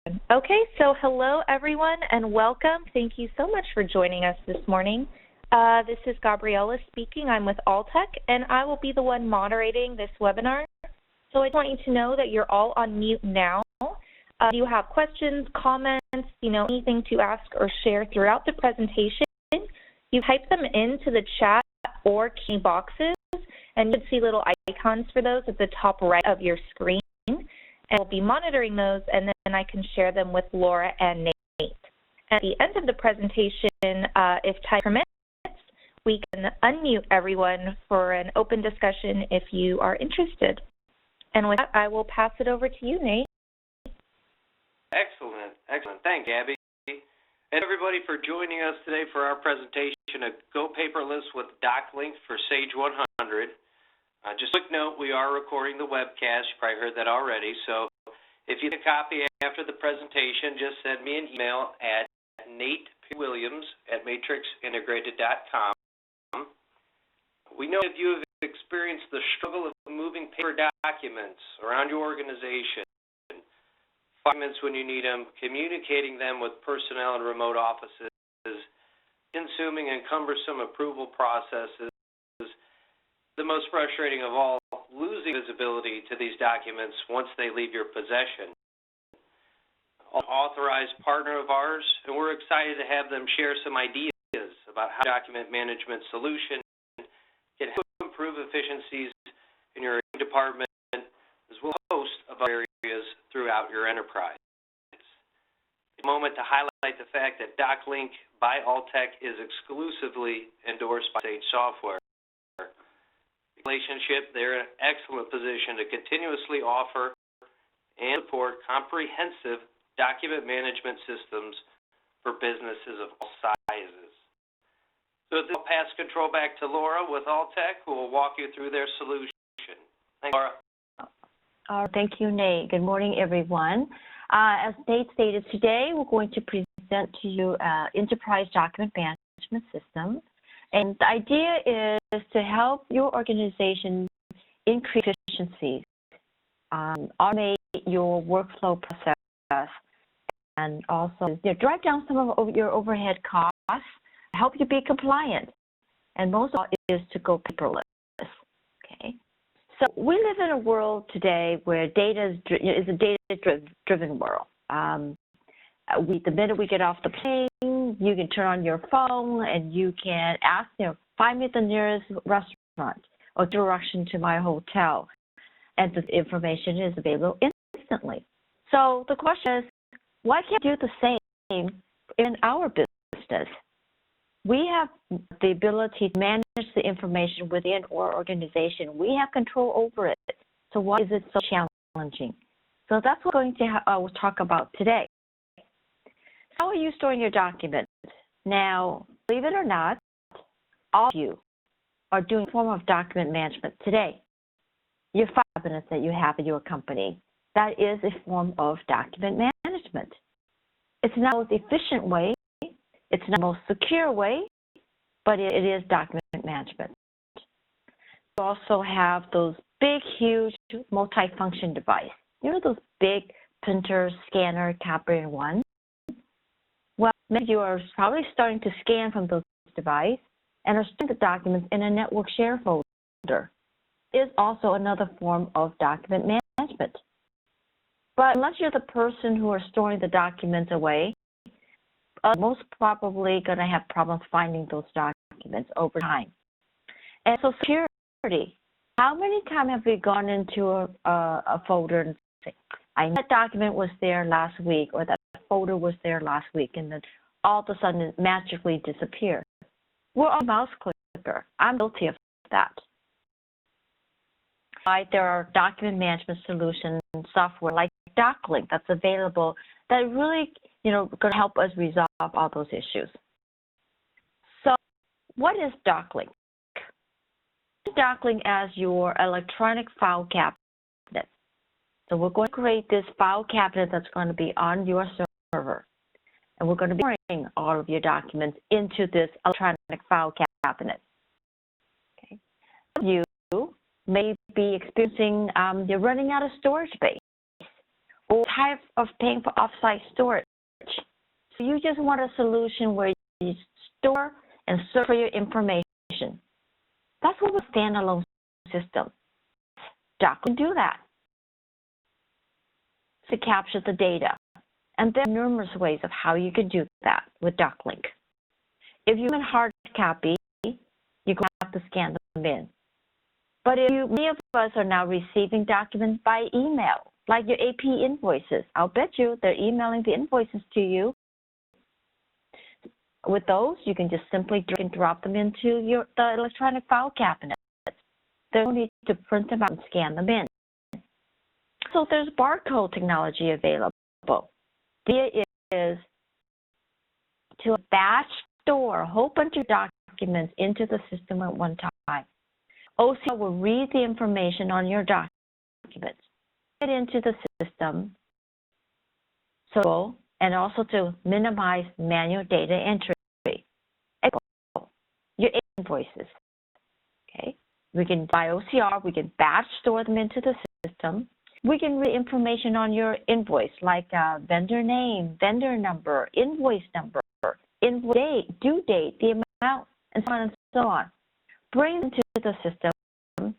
Okay, so hello everyone and welcome. Thank you so much for joining us this morning. This is Gabriella speaking. I'm with Alltech and I will be the one moderating this webinar. So I just want you to know that you're all on mute now. If you have questions, comments, anything to ask or share throughout the presentation, you type them into the chat or key boxes, and you can see little icons for those at the top right of your screen. And we'll be monitoring those, and then I can share them with Laura and Nate. At the end of the presentation, if time permits, we can unmute everyone for an open discussion if you are interested. And with that, I will pass it over to you, Nate. Excellent, excellent. Thanks, Gabby. And everybody for joining us today for our presentation of Go Paperless with DocLink for Sage 100. Just a quick note, we are recording the webcast. You probably heard that already. So if you need a copy after the presentation, just send me an email at natewilliams@matrixintegrated.com. We know if you have experienced the struggle of moving paper documents around your organization, documents when you need them, communicating them with personnel in remote offices, consuming and cumbersome approval processes, the most frustrating of all, losing visibility to these documents once they leave your possession. An authorized partner of ours, and we're excited to have them share some ideas about how document management solution can help improve efficiencies in your department as well as a host of other areas throughout your enterprise. It's a moment to highlight the fact that DocLink by Alltech is exclusively endorsed by Sage Software. Relationship, they're in an excellent position to continuously offer and support comprehensive document management systems for businesses of all sizes. So I'll pass control back to Laura with Alltech, who will walk you through their solution. Thanks, Laura. Thank you, Nate. Good morning, everyone. As Nate stated, today we're going to present to you Enterprise Document Management System. And the idea is to help your organization increase efficiencies, automate your workflow process, and also drive down some of your overhead costs, help you be compliant, and most of all is to go paperless. Okay, so we live in a world today where data is a data-driven world. The minute we get off the plane, you can turn on your phone and you can ask, find me the nearest restaurant or direction to my hotel, and the information is available instantly. So the question is, why can't we do the same in our business? We have the ability to manage the information within our organization. We have control over it. So why is it so challenging? So that's what we're going to talk about today. How are you storing your documents? Now, believe it or not, all of you are doing a form of document management today. Your file cabinets that you have in your company, that is a form of document management. It's not the most efficient way, it's not the most secure way, but it is document management. You also have those big, huge multi-function devices. Those big printer, scanner, copy ones. Well, many of you are probably starting to scan from those devices and are storing the documents in a network share folder. It is also another form of document management. But unless you're the person who are storing the documents away, most probably going to have problems finding those documents over time. And so security. How many times have we gone into a folder and say, I know that document was there last week, or that folder was there last week, and then all of a sudden it magically disappeared? We're on a mouse clicker. I'm guilty of that. There are document management solution software like DocLink that's available that really, going to help us resolve all those issues. So, what is DocLink? DocLink as your electronic file cabinet. So we're going to create this file cabinet that's going to be on your server. And we're going to be storing all of your documents into this electronic file cabinet. Okay. You may be experiencing, you're running out of storage space. or type of paying for offsite storage. So you just want a solution where you store and search for your information. That's what a standalone system. DocLink can do that to capture the data. And there are numerous ways of how you can do that with DocLink. If you have a hard copy, you're going to have to scan them in. But many of us are now receiving documents by email, like your AP invoices. I'll bet you they're emailing the invoices to you. With those, you can just simply drag and drop them into the electronic file cabinet. There's no need to print them out and scan them in. So there's barcode technology available. The idea is to batch store a whole bunch of documents into the system at one time. OCR will read the information on your documents, get into the system, and also to minimize manual data entry. Example, your invoices. Okay, we can by OCR, we can batch store them into the system. We can read information on your invoice, like vendor name, vendor number, invoice date, due date, the amount, and so on and so on. Bring them to the system,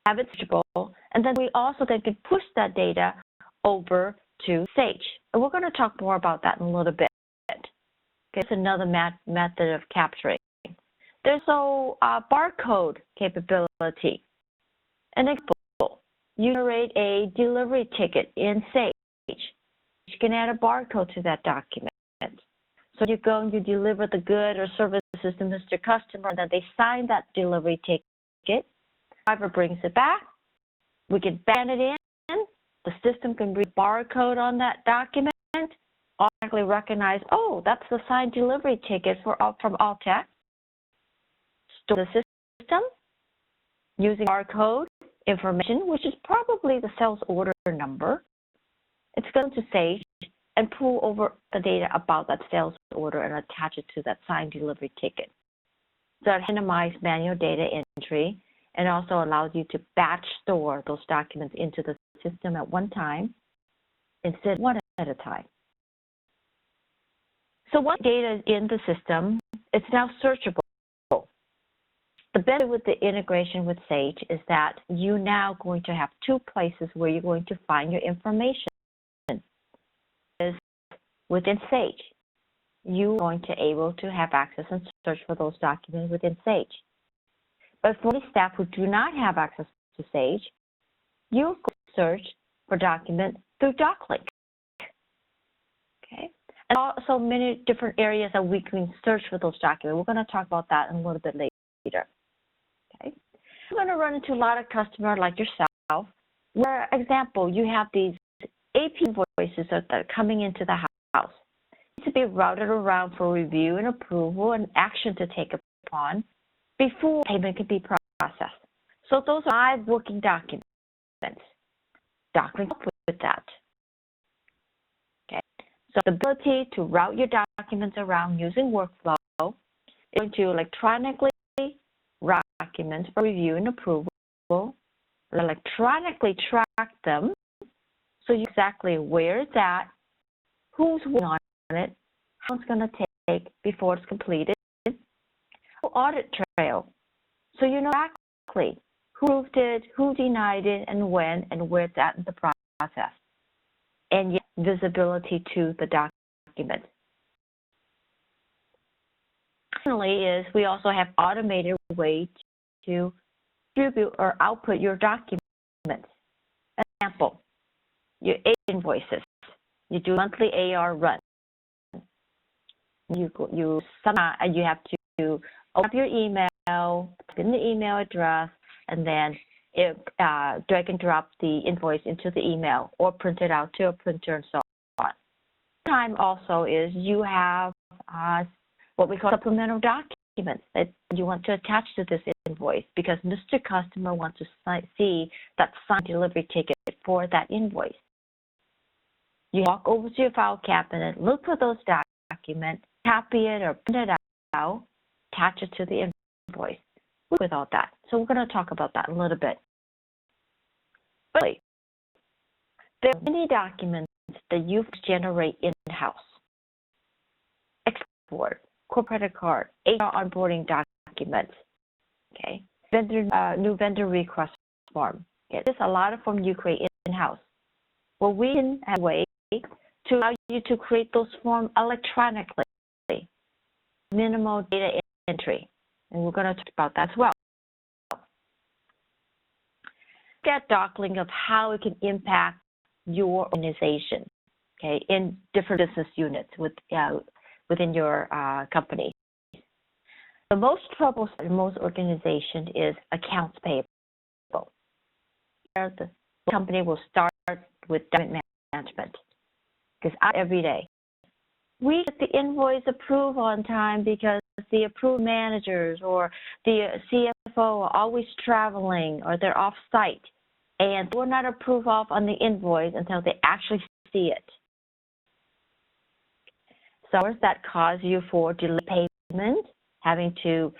have it searchable, and then we also then can push that data over to Sage. And we're going to talk more about that in a little bit. Okay, it's another method of capturing. There's also barcode capability. An example, you generate a delivery ticket in Sage. You can add a barcode to that document. So you go and you deliver the good or services to Mr. Customer, and then they sign that delivery ticket. Driver brings it back. We can scan it in. The system can read barcode on that document, automatically recognize, oh, that's the signed delivery ticket from Alltech. Store the system using barcode information, which is probably the sales order number. It's going to Sage and pull over the data about that sales order and attach it to that signed delivery ticket. So it minimizes manual data entry and also allows you to batch store those documents into the system at one time instead of one at a time. So once data is in the system, it's now searchable. The benefit with the integration with Sage is that you're now going to have two places where you're going to find your information. Is within Sage. You're going to be able to have access and search for those documents within Sage. But for the staff who do not have access to Sage, you can search for documents through DocLink. Okay? And also many different areas that we can search for those documents. We're going to talk about that in a little bit later. Okay? You're going to run into a lot of customers like yourself, where, example, you have these AP invoices that are coming into the house. Need to be routed around for review and approval and action to take upon before payment can be processed. So those are 5 working documents. DocLink helps with that. Okay. So the ability to route your documents around using workflow is going to electronically route documents for review and approval, electronically track them, so you know exactly where it's at, who's working on it, how it's going to take before it's completed. Audit trail, so you know exactly who approved it, who denied it, and when, and where it's at in the process. And yet visibility to the document. Finally, is we also have automated way to distribute or output your documents. Example. Your invoices. You do monthly AR run. You have to open up your email, put in the email address, and then drag and drop the invoice into the email or print it out to a printer and so on. Time also is you have what we call supplemental documents that you want to attach to this invoice because Mr. Customer wants to see that signed delivery ticket for that invoice. You walk over to your file cabinet, look for those documents, copy it or print it out, attach it to the invoice. With all that. So we're going to talk about that a little bit. But There are many documents that you generate in-house. Export, corporate credit card, HR onboarding documents, okay? New vendor request form. Okay? There's a lot of forms you create in-house. Well, we can have a way to allow you to create those forms electronically. Minimal data entry. And we're going to talk about that as well. Look at DocLink of how it can impact your organization, okay, in different business units within your company. The most troublesome in most organizations is accounts payable. The company will start with document management because every day we get the invoice approved on time because the approved managers or the CFO are always traveling or they're off site and we're not approved off on the invoice until they actually see it. So that cause you for delayed payment, having to,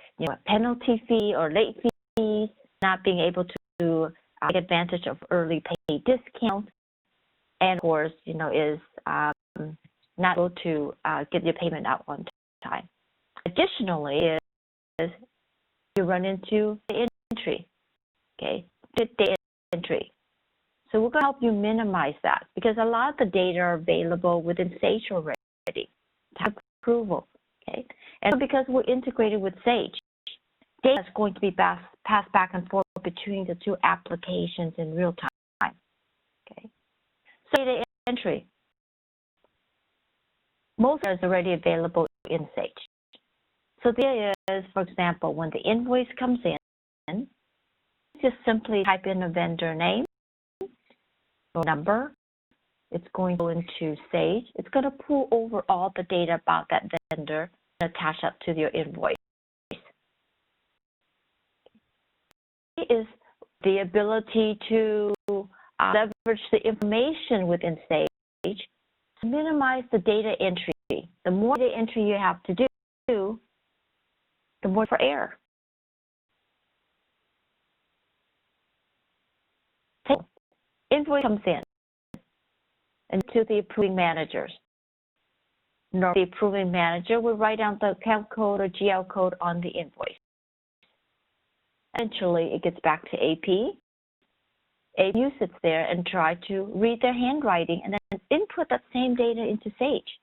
penalty fee or late fees, not being able to take advantage of early pay discounts, and of course, is not able to get your payment out on time. Additionally, is you run into the entry, okay, data entry. So we're going to help you minimize that because a lot of the data are available within Sage already to have approval, okay? And because we're integrated with Sage, data is going to be passed back and forth between the two applications in real time, okay? So data entry. Most is already available in Sage. So there is, for example, when the invoice comes in, just simply type in a vendor name, phone number. It's going to go into Sage. It's going to pull over all the data about that vendor and attach that to your invoice. It is the ability to leverage the information within Sage to minimize the data entry. The more data entry you have to do, the more for error. Invoice comes in and to the approving managers. Normally, the approving manager will write down the account code or GL code on the invoice. Eventually, it gets back to AP. AP sits there and try to read their handwriting and then input that same data into Sage.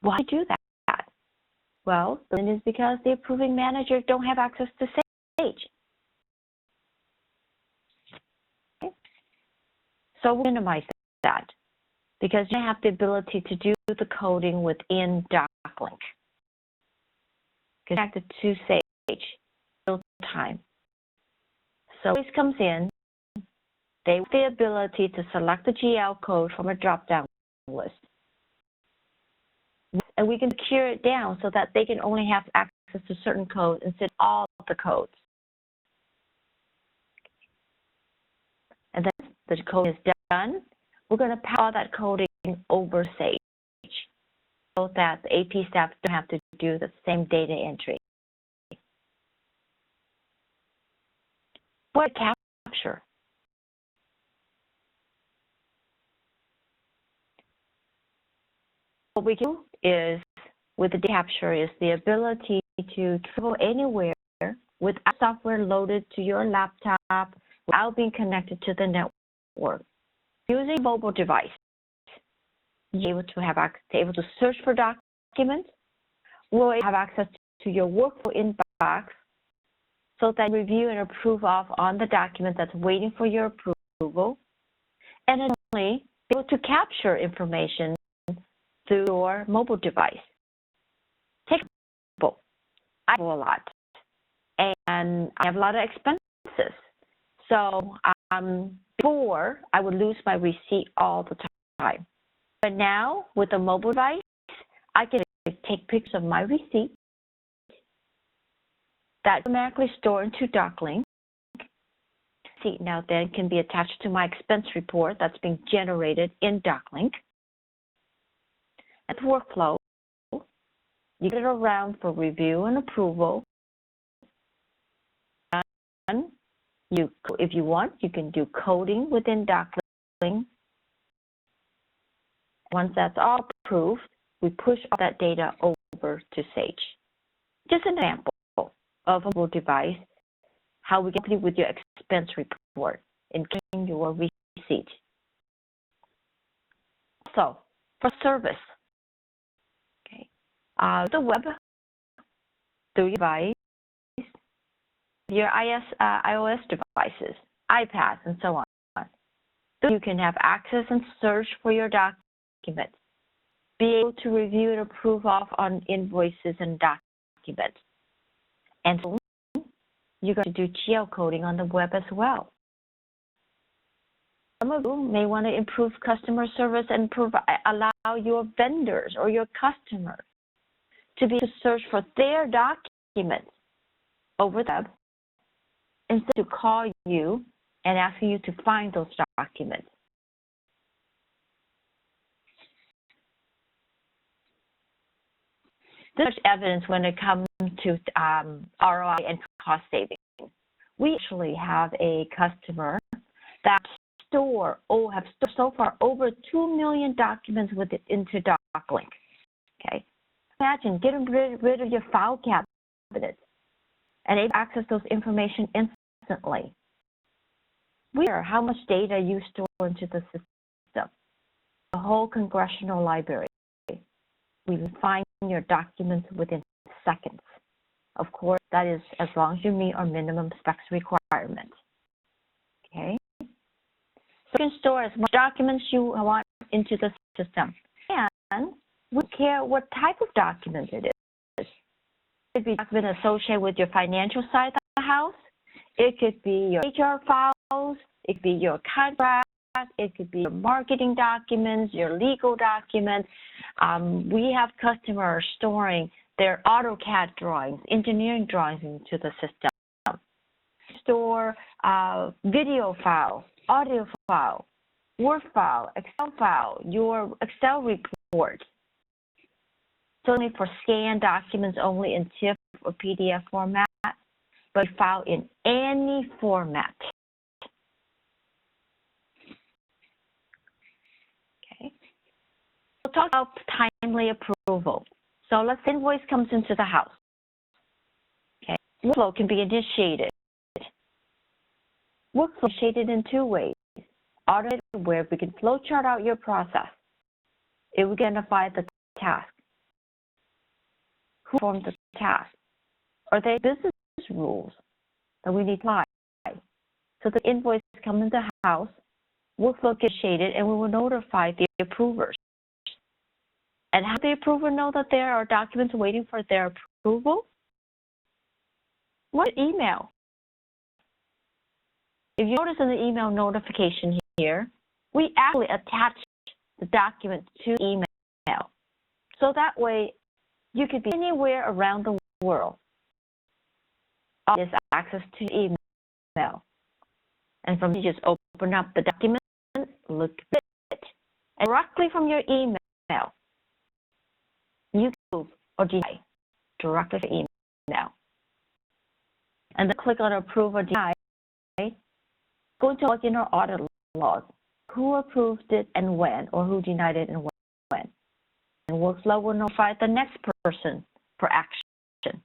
Why do that? Well, the reason is because the approving manager don't have access to Sage. Okay. So we'll minimize that because you have the ability to do the coding within DocLink. Connected to Sage real time. So this comes in, they have the ability to select the GL code from a drop-down list. And we can secure it down so that they can only have access to certain codes instead of all of the codes. And then the code is done. We're going to pass all that coding over Sage so that the AP staff don't have to do the same data entry. What capture? What we do is, with the capture, is the ability to travel anywhere without software loaded to your laptop, without being connected to the network. Using a mobile device, you're able to search for documents, or have access to your workflow inbox, so that you review and approve of on the document that's waiting for your approval, and additionally, be able to capture information through your mobile device. Take example, I travel a lot, and I have a lot of expenses. So before, I would lose my receipt all the time. But now, with a mobile device, I can take pictures of my receipt that automatically stored into DocLink. See, now then can be attached to my expense report that's being generated in DocLink. And workflow, you get it around for review and approval. And if you want, you can do coding within DocLink Once that's all approved, we push all that data over to Sage. Just an example of a mobile device, how we get with your expense report in getting your receipt. So, for service, okay, the web, through your device, your iOS devices, iPads, and so on. You can have access and search for your documents, be able to review and approve off on invoices and documents. And so you're going to do geocoding on the web as well. Some of you may want to improve customer service and allow your vendors or your customers to be able to search for their documents over the web instead of call you and asking you to find those documents. There's evidence when it comes to ROI and cost savings. We actually have a customer that have stored so far over 2 million documents with it into DocLink. Okay, imagine getting rid of your file cabinets and able to access those information instantly. We are how much data you store into the system. The whole congressional library. We will find your documents within seconds. Of course, that is as long as you meet our minimum specs requirements. Okay? So you can store as much documents you want into the system. And we don't care what type of document it is. It could be a document associated with your financial side of the house. It could be your HR files. It could be your contract. It could be your marketing documents, your legal documents. We have customers storing their AutoCAD drawings, engineering drawings into the system. Store video file, audio file, Word file, Excel file, your Excel report. Certainly for scanned documents only in TIFF or PDF format, but file in any format. Okay. We'll talk about timely approval. So let's say invoice comes into the house. Okay. Workflow can be initiated. Workflow initiated in two ways. Automated, where we can flowchart out your process. It will identify the task. Who performed the task? Are they business rules that we need to apply? So the invoice comes into the house, workflow gets initiated, and we will notify the approvers. And how does the approver know that there are documents waiting for their approval? What email? If you notice in the email notification here, we actually attach the document to email. So that way, you could be anywhere around the world. All this access to email. And from you just open up the document, look at it, and directly from your email, you can or deny directly to email. And then click on approve or deny. Go to log in our audit log. Who approved it and when, or who denied it and when. And workflow will notify the next person for action.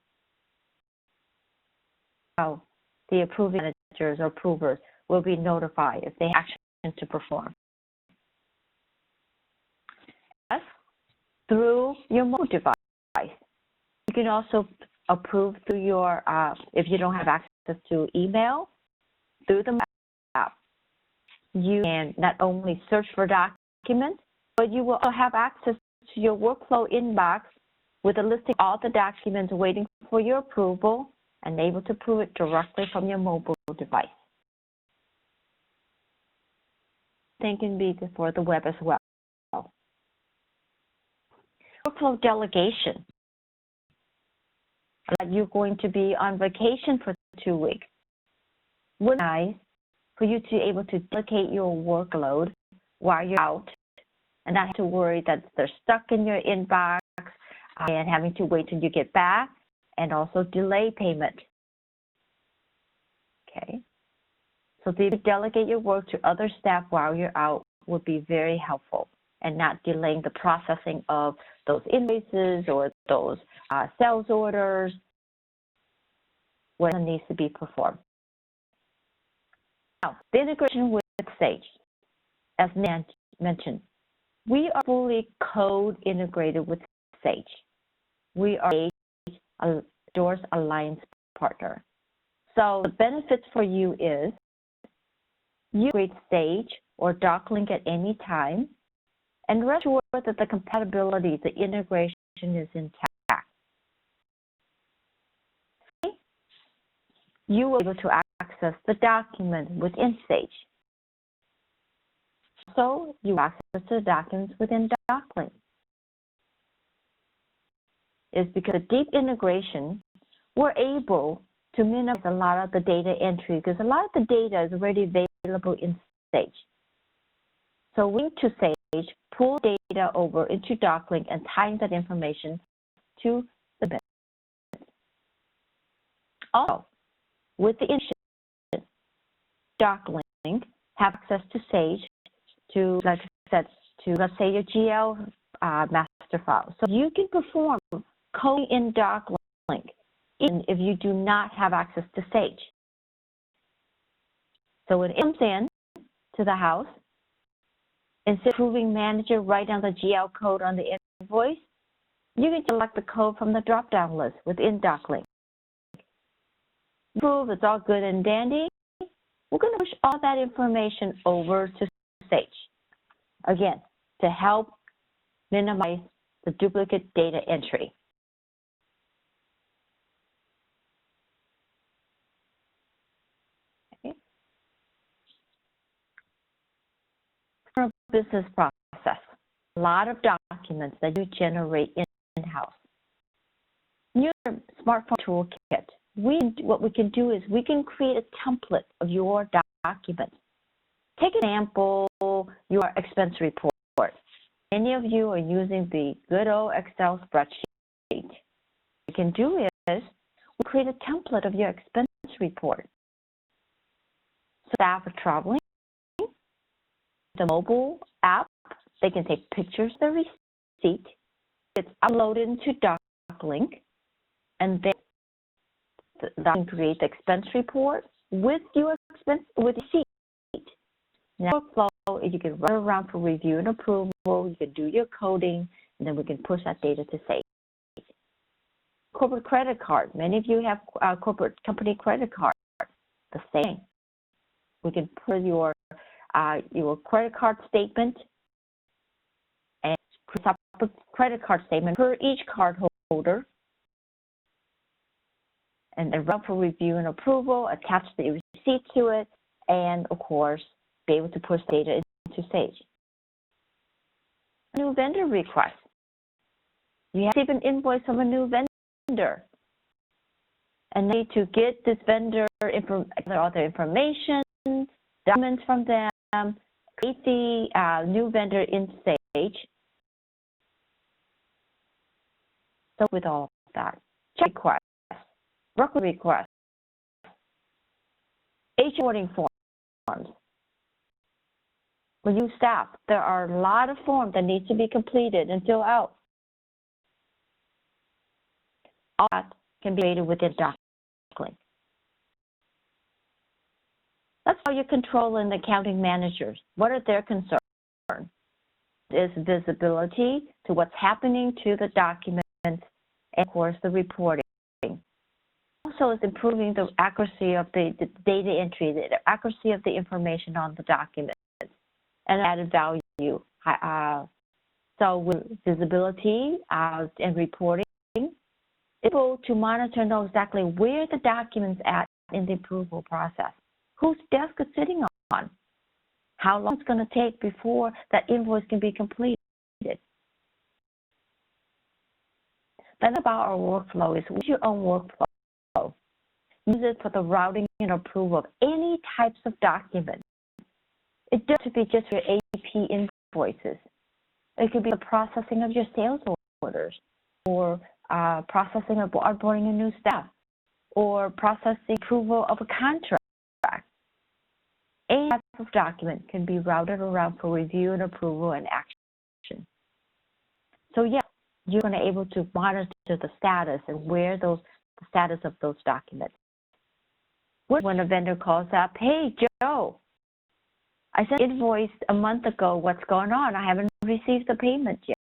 So the approving managers or approvers will be notified if they have action to perform. Yes, through your mobile device. You can also approve through your, if you don't have access to email, through the app. You can not only search for documents, but you will also have access to your workflow inbox with a listing of all the documents waiting for your approval and able to approve it directly from your mobile device. Same can be for the web as well. Workflow delegation. You're going to be on vacation for 2 weeks. Would be nice for you to be able to delegate your workload while you're out and not have to worry that they're stuck in your inbox and having to wait till you get back, and also delay payment. Okay. So you delegate your work to other staff while you're out would be very helpful and not delaying the processing of those invoices or those sales orders when it needs to be performed. Now, the integration with Sage, as mentioned, we are fully code integrated with Sage. We are a Doors Alliance partner. So the benefits for you is you create Sage or DocLink at any time, and rest assured that the compatibility, the integration is intact. You will be able to access the document within Sage. So you access the documents within DocLink. It's because of deep integration, we're able to minimize a lot of the data entry because a lot of the data is already available in Sage. So we need to Sage, pull data over into DocLink and tie that information to the business. Also, with the integration, DocLink have access to Sage to, like I said, to let's say your GL master file. So you can perform coding in DocLink even if you do not have access to Sage. So when it comes in to the house, instead of approving manager, write down the GL code on the invoice, you can select the code from the drop-down list within DocLink. Prove it's all good and dandy. We're going to push all that information over to Sage. Again, to help minimize the duplicate data entry. Okay. For business process, a lot of documents that you generate in-house. Use your smartphone toolkit. What we can do is we can create a template of your document. Take an example, your expense report. Many of you are using the good old Excel spreadsheet. What you can do is we create a template of your expense report. So staff are traveling, the mobile app, they can take pictures of the receipt. It's uploaded into DocLink, and then that can create the expense report with your expense with receipt. Now, workflow, you can run around for review and approval. You can do your coding, and then we can push that data to Sage. Corporate credit card. Many of you have corporate company credit card. The same. We can put your credit card statement and separate credit card statement for each card holder, and then run for review and approval. Attach the receipt to it, and of course, be able to push data into Sage. New vendor request. You have to receive an invoice from a new vendor, and need to get this vendor all the information, documents from them, create the new vendor in Sage. So with all of that, check requests, record requests, age reporting forms. When you staff, there are a lot of forms that need to be completed and filled out. All that can be created within DocLink. That's how you're controlling the accounting managers. What are their concerns? Is visibility to what's happening to the documents and, of course, the reporting. Also, it's improving the accuracy of the data entry, the accuracy of the information on the document, and added value. So with visibility and reporting, it's able to monitor and know exactly where the document's at in the approval process, whose desk it's sitting on, how long it's going to take before that invoice can be completed. Then about our workflow is use your own workflow. Use it for the routing and approval of any types of documents. It doesn't have to be just your AP invoices. It could be the processing of your sales orders, or processing of onboarding a new staff, or processing approval of a contract. Any type of document can be routed around for review and approval and action. So yeah, you're going to be able to monitor the status and the status of those documents. When a vendor calls up, hey, Joe, I sent an invoice a month ago. What's going on? I haven't received the payment yet.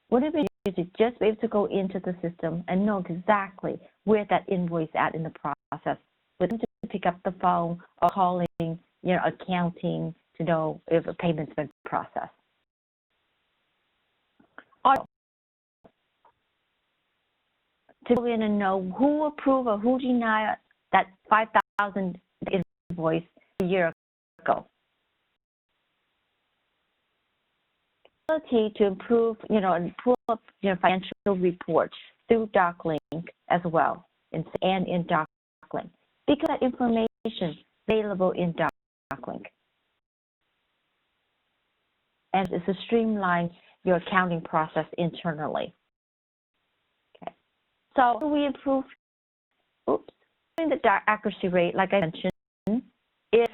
What if it is to just be able to go into the system and know exactly where that invoice is at in the process, without to pick up the phone or calling, accounting to know if a payment's been processed. Also, to go in and know who approved or who denied that $5,000 invoice a year ago. Ability to improve, and pull up, financial reports through DocLink as well, and in DocLink, because that information is available in DocLink. And it's to streamline your accounting process internally. Okay. So we improve the accuracy rate, like I mentioned, if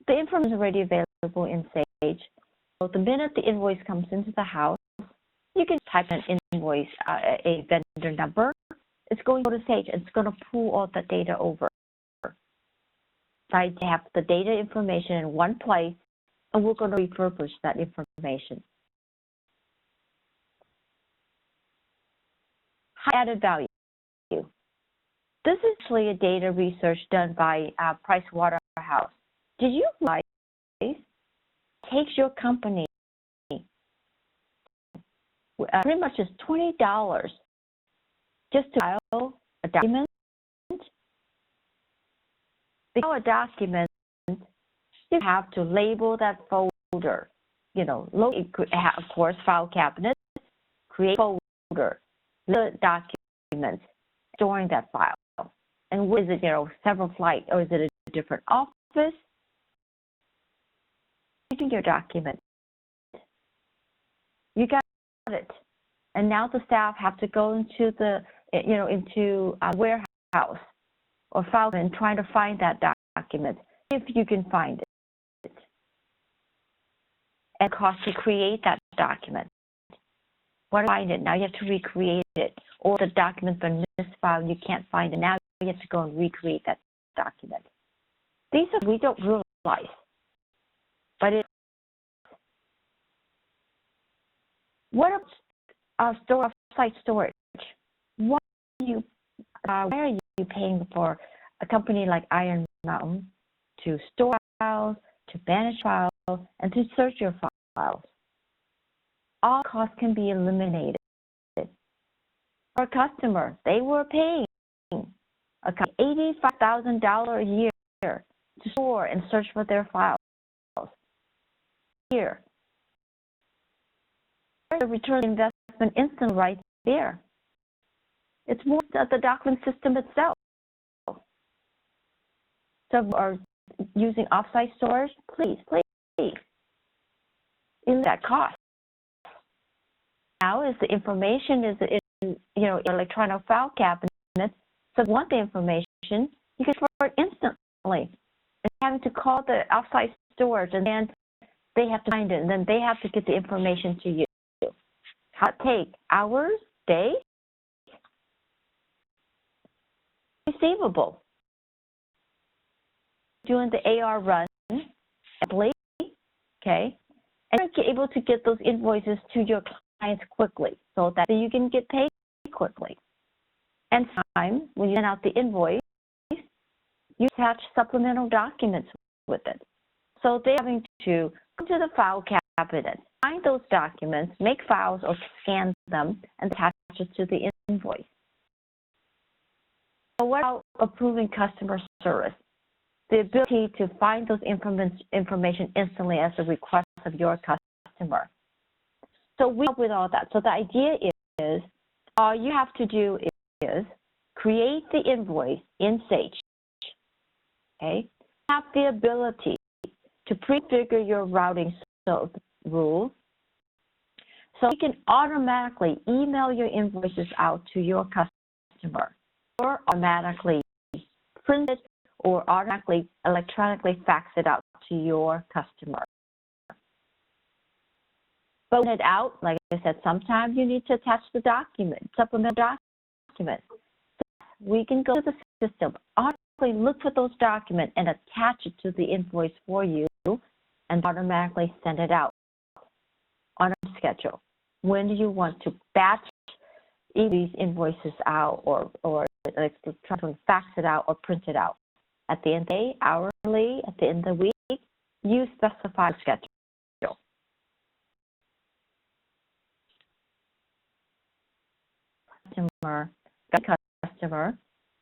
the information is already available in Sage. So the minute the invoice comes into the house, you can type an invoice, a vendor number. It's going to go to Sage, and it's going to pull all the data over. I have the data information in one place, and we're going to refurbish that information. High added value. This is actually a data research done by Pricewaterhouse. Did you realize it takes your company pretty much just $20 just to file a document? Because a document, you have to label that folder, of course, file cabinet, create folder, the document, storing that file. And is it, several flights, or is it a different office? Using your document. You got it. And now the staff have to go into the, into a warehouse or file and trying to find that document, if you can find it. And cost to create that document. When you find it, now you have to recreate it. Or the document's been misfiled, you can't find it. Now you have to go and recreate that document. These are, we don't realize. But what about off-site storage? Why are you paying for a company like Iron Mountain to store files, to manage files, and to search your files? All costs can be eliminated. For a customer, they were paying $85,000 a year to store and search for their files. Here, the return investment instant right there. It's more than the DocLink system itself. So, are using offsite storage? Please. In that cost. Now, is the information is in electronic file cabinet. So, if you want the information, you can store it instantly. And having to call the offsite storage, and then they have to find it, and then they have to get the information to you. How it take hours, days? Receivable. Doing the AR run, okay, and you're able to get those invoices to your clients quickly, so that you can get paid quickly. And time, when you send out the invoice, you attach supplemental documents with it. So they're having to go to the file cabinet, find those documents, make files or scan them, and attach it to the invoice. So what about approving customer service? The ability to find those information instantly as a request of your customer. So we help with all that. So the idea is, all you have to do is create the invoice in Sage. Okay, have the ability to prefigure your routing rules, so you can automatically email your invoices out to your customer, or automatically print it or automatically electronically fax it out to your customer. But when it out, like I said, sometimes you need to attach the document, supplemental document. So we can go to the system, automatically look for those documents and attach it to the invoice for you and automatically send it out on a schedule. When do you want to batch these invoices out or like try to fax it out or print it out? At the end of the day, hourly, at the end of the week, you specify the schedule. Customer,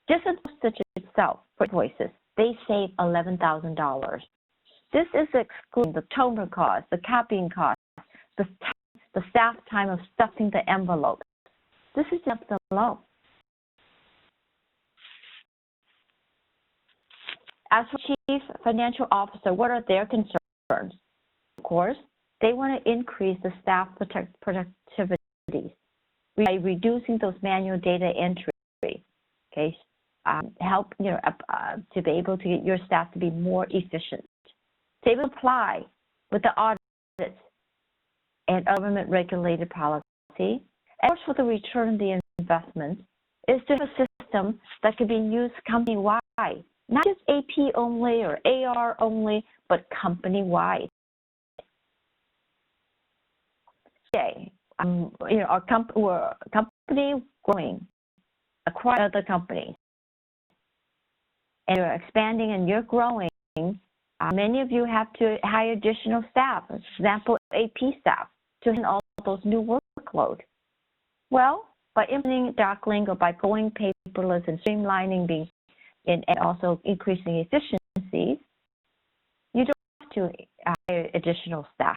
just the postage itself for invoices, they save $11,000. This is excluding the toner cost, the copying cost, the staff time of stuffing the envelope. This is just alone. As for Chief Financial Officer, what are their concerns? Of course, they want to increase the staff productivity by reducing those manual data entry. Okay, help to be able to get your staff to be more efficient. They will apply with the audits and government regulated policy. And of course, for the return on the investment, is to have a system that can be used company-wide, not just AP only or AR only, but company-wide. Okay, our company growing, acquire other companies, and you're expanding and you're growing. Many of you have to hire additional staff, for example, AP staff, to handle all those new workload. Well, by implementing DocLink or by going paperless and streamlining and also increasing efficiencies, you don't have to hire additional staff.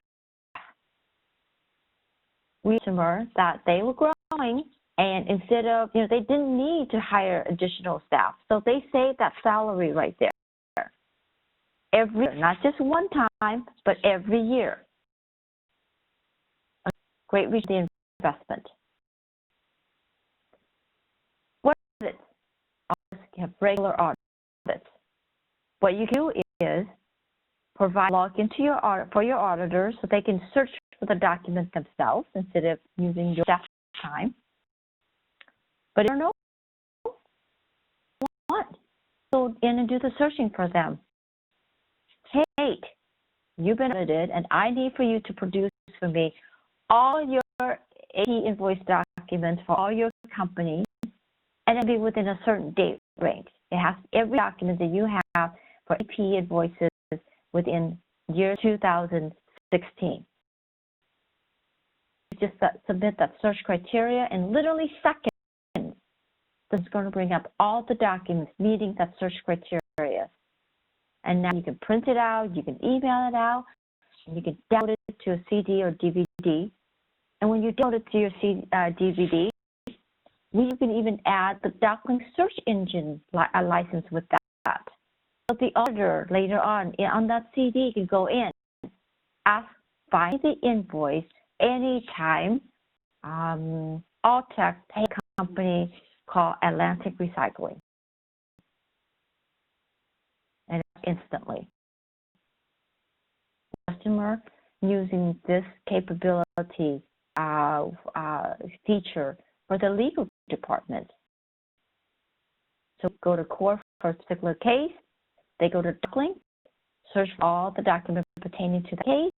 We remember that they were growing, and instead of, they didn't need to hire additional staff. So they saved that salary right there. Every year, not just one time, but every year. A great return on investment. What is it? You have regular audits. What you do is provide login to for your auditors so they can search for the document themselves instead of using your staff time. But if you don't know what, go in and do the searching for them. Hey, you've been audited, and I need for you to produce for me all your AP invoice documents for all your companies, and it'll be within a certain date range. It has every document that you have for AP invoices within year 2016. You just submit that search criteria, and literally seconds, it's going to bring up all the documents meeting that search criteria. And now you can print it out, you can email it out, and you can download it to a CD or DVD. And when you download it to your DVD, you can even add the DocLink search engine license with that. So the auditor later on that CD can go in, find the invoice anytime. Alltech pay company called Atlantic Recycling. And instantly. Customer using this capability feature for the legal department. So go to core for a particular case, they go to DocLink, search for all the documents pertaining to the case,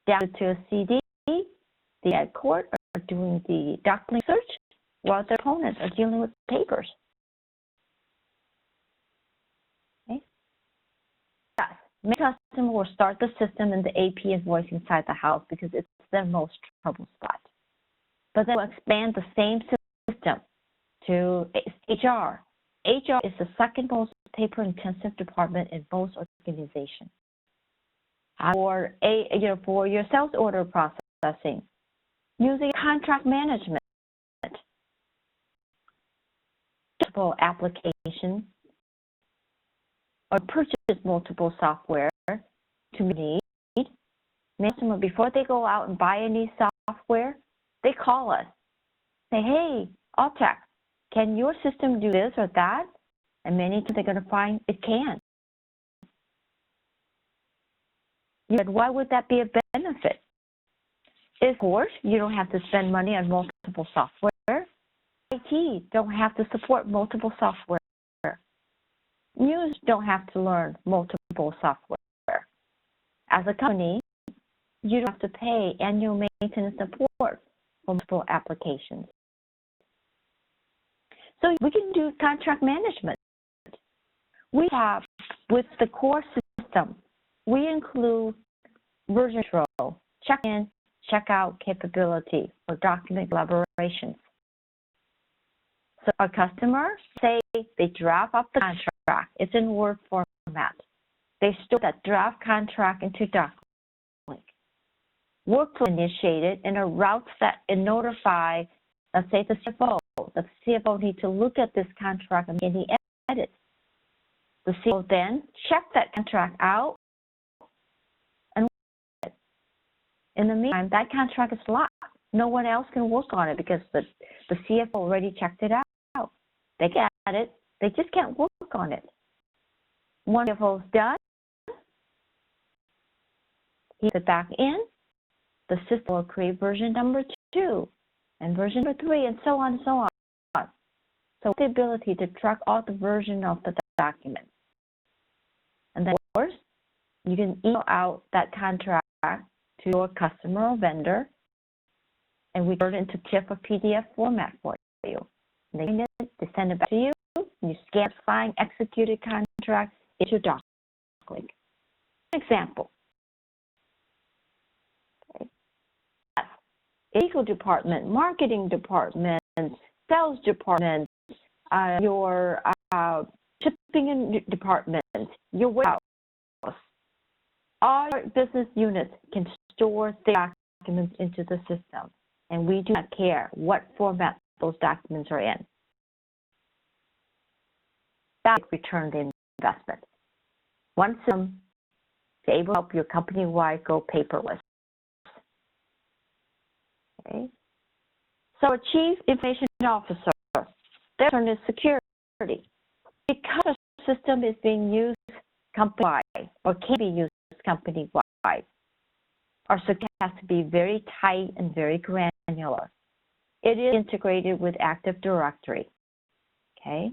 download to a CD, the ad court are doing the DocLink search while their opponents are dealing with papers. Many customers will start the system in the AP invoicing side of the house because it's their most trouble spot. But then we'll expand the same system to HR. HR is the second most paper-intensive department in most organizations. For your sales order processing, using contract management, application, or purchase multiple software to need. Customer, before they go out and buy any software, they call us. Say, hey, Alltech, can your system do this or that? And many times they're going to find it can. You said, why would that be a benefit? Of course, you don't have to spend money on multiple software. IT don't have to support multiple software. You don't have to learn multiple software. As a company, you don't have to pay annual maintenance support for multiple applications. So we can do contract management. We have, with the core system, we include version control, check-in, check-out capability for document collaborations. So a customer, say they draft up the contract, it's in Word format. They store that draft contract into DocLink. Workflow initiated and a route set and notify, let's say the CFO. The CFO needs to look at this contract and make any edits. The CFO then check that contract out and in the meantime, that contract is locked. No one else can work on it because the CFO already checked it out. They get it. They just can't work on it. Once the CFO is done, he puts it back in. The system will create version number 2 and version number 3 and so on and so on. So the ability to track all the version of the document. And then, of course, you can email out that contract to your customer or vendor, and we turn it into TIFF or PDF format for you. They send it back to you. You scan, sign, executed contract into DocLink. Example. Okay. Legal department, marketing department, sales department, your shipping department, your warehouse. All your business units can store their documents into the system, and we do not care what format those documents are in. That return the investment. One system is able to help your company-wide go paperless. Okay. So a chief information officer, their turn is security. Because the system is being used company-wide or can be used company-wide, our security has to be very tight and very granular. It is integrated with Active Directory. Okay,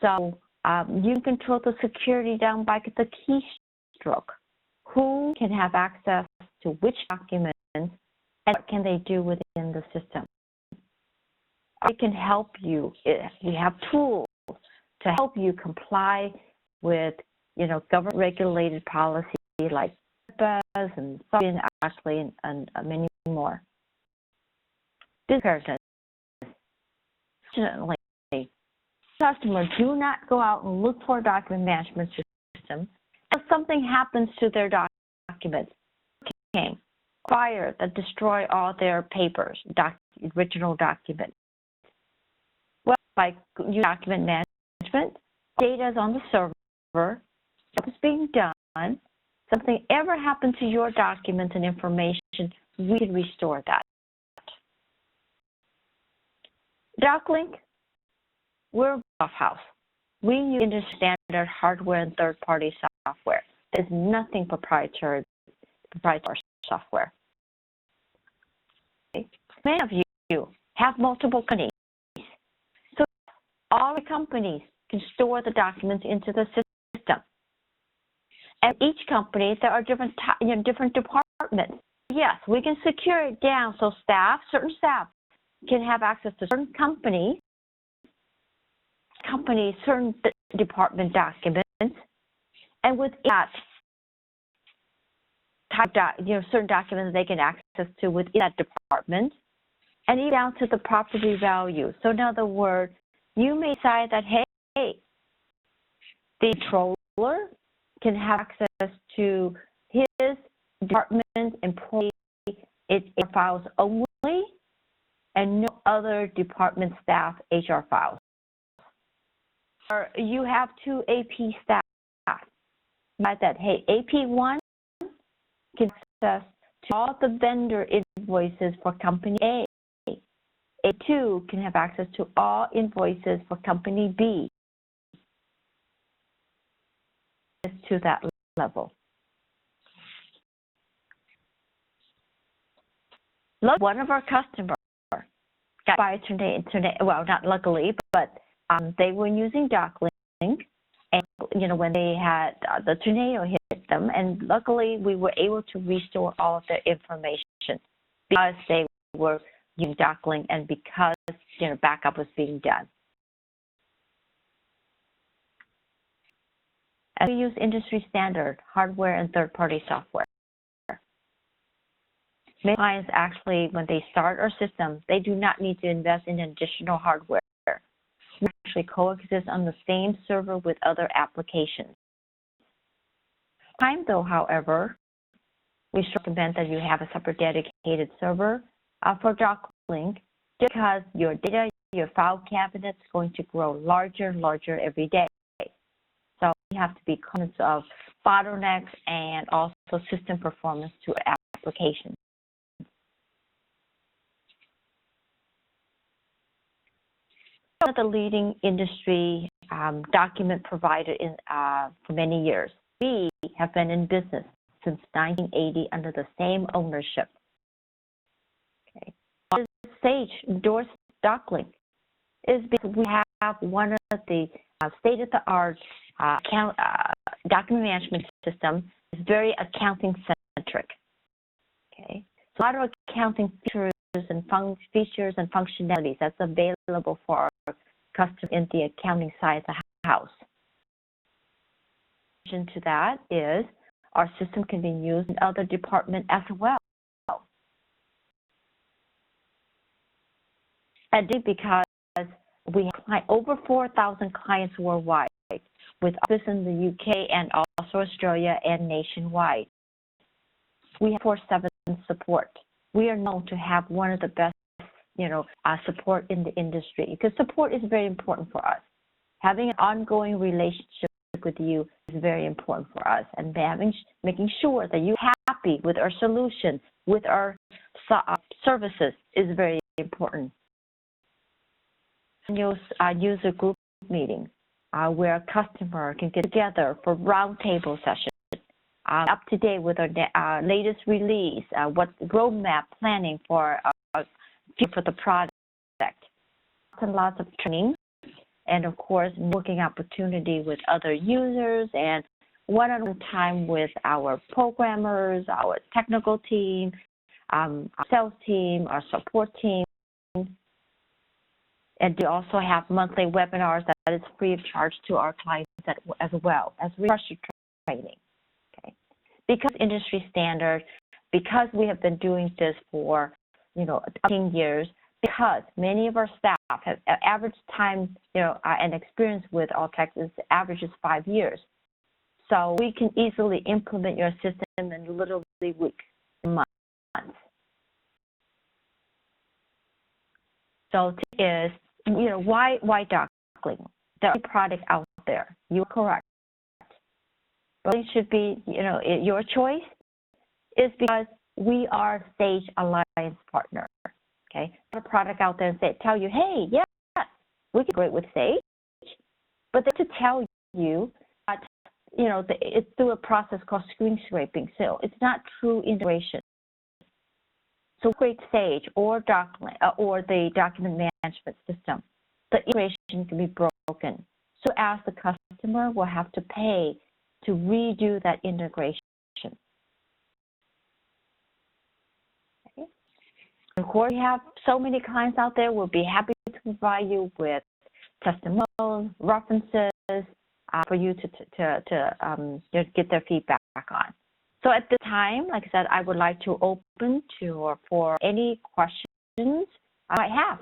so you can control the security down by the keystroke. Who can have access to which documents and what can they do within the system? We can help you. We have tools to help you comply with, government-regulated policy like PEPAs and actually and many more. This person, fortunately, customers do not go out and look for a document management system. If something happens to their documents, fire that destroy all their papers, original documents. Well, by document management, data is on the server, it's being done. Something ever happened to your documents and information, we can restore that. DocLink, we're a softhouse. We use industry standard hardware and third-party software. There's nothing proprietary software. Okay. Many of you have multiple companies. So all the companies can store the documents into the system. At each company, there are different departments. Yes, we can secure it down so certain staff can have access to certain companies, certain department documents, and with that, certain documents they can access to within that department, and even down to the property value. So in other words, you may decide that, hey, the controller can have access to his department employee HR files only, and no other department staff HR files. Or you have 2 AP staff. Like that, hey, AP1 can access to all the vendor invoices for company A. A2 can have access to all invoices for company B. to that level. One of our customers got by today, well, not luckily, but they were using DocLink, and when they had the tornado hit them, and luckily we were able to restore all of their information because they were using DocLink and because backup was being done. And we use industry standard hardware and third-party software. Many clients actually, when they start our system, they do not need to invest in additional hardware. We actually coexist on the same server with other applications. Time though, however, we recommend that you have a separate dedicated server for DocLink because your data, your file cabinet is going to grow larger and larger every day. So you have to be conscious of bottlenecks and also system performance to applications. One of the leading industry document provider for many years. We have been in business since 1980 under the same ownership. Okay. Sage endorsed DocLink is because we have one of the state-of-the-art document management system is very accounting centric. Okay, so a lot of accounting features and functionalities that's available for our customers in the accounting side of the house. In addition to that is our system can be used in other departments as well. And because we have over 4,000 clients worldwide, with office in the UK and also Australia and nationwide. We have 24/7 support. We are known to have one of the best, support in the industry because support is very important for us. Having an ongoing relationship with you is very important for us, and making sure that you're happy with our solution, with our services is very important. User group meetings. Where a customer can get together for roundtable sessions, up to date with our latest release, what roadmap planning for the product, lots of training, and of course, working opportunity with other users and one-on-one time with our programmers, our technical team, our sales team, our support team. And we also have monthly webinars that is free of charge to our clients as well as refresher training. Okay, because industry standard, because we have been doing this for 10 years, because many of our staff have average time and experience with Alltech is averages 5 years, so we can easily implement your system in literally weeks and months. So it is. Why DocLink? There are products out there. You're correct. But it should be, your choice is because we are Sage Alliance partner. Okay, there's a product out there and tell you, hey, yeah, we can great with Sage, but they to tell you that it's through a process called screen scraping. So it's not true integration. So great Sage or DocLink or the document management system, the integration can be broken. So as the customer will have to pay to redo that integration. Okay. Of course, we have so many clients out there. We'll be happy to provide you with testimonials, references for you to get their feedback on. So at this time, like I said, I would like to open for any questions I might have.